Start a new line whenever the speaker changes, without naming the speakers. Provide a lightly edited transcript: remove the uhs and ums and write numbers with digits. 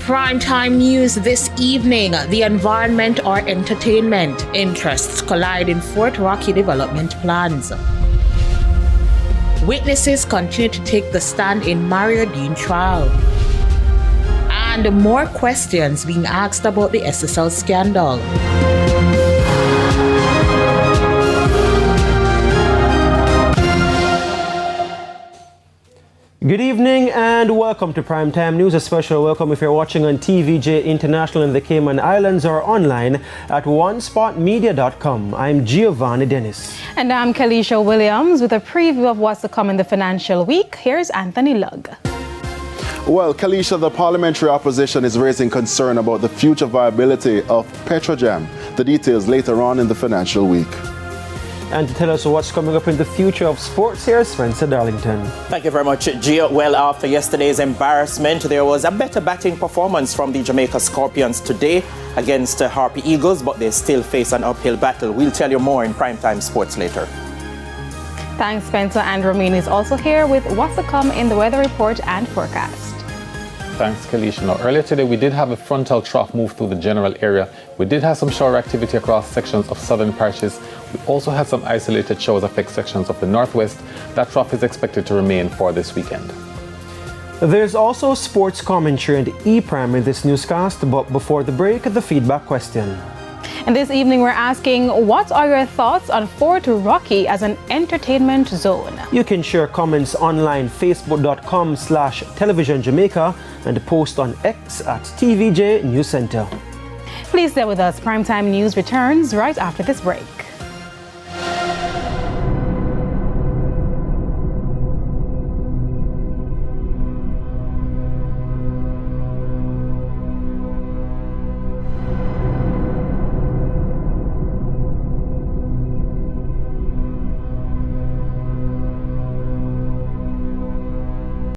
Primetime news this evening. The environment or entertainment interests collide in Fort Rocky development plans. Witnesses continue to take the stand in Mario Dean trial. And more questions being asked about the SSL scandal.
Good evening and welcome to Primetime News. A special welcome if you're watching on TVJ International in the Cayman Islands or online at onespotmedia.com. I'm Giovanni Dennis.
And I'm Kalisha Williams with a preview of what's to come in the financial week. Here's Anthony Lugg.
Well, Kalisha, the parliamentary opposition is raising concern about the future viability of Petrojam. The details later on in the financial week.
And to tell us what's coming up in the future of sports, here's Spencer Darlington.
Thank you very much, Gio. Well, after yesterday's embarrassment, there was a better batting performance from the Jamaica Scorpions today against Harpy Eagles, but they still face an uphill battle. We'll tell you more in Primetime Sports later.
Thanks, Spencer. And Ramin is also here with what's to come in the weather report and forecast.
Thanks, Kalisha. Now, earlier today, we did have a frontal trough move through the general area. We did have some shower activity across sections of southern parishes. We also had some isolated showers affect sections of the northwest. That trough is expected to remain for this weekend.
There's also sports commentary and E-Prime in this newscast, but before the break, the feedback question.
And this evening, we're asking, what are your thoughts on Fort Rocky as an entertainment zone?
You can share comments online, facebook.com/televisionjamaica, and post on X at TVJ News Center.
Please stay with us. Primetime News returns right after this break.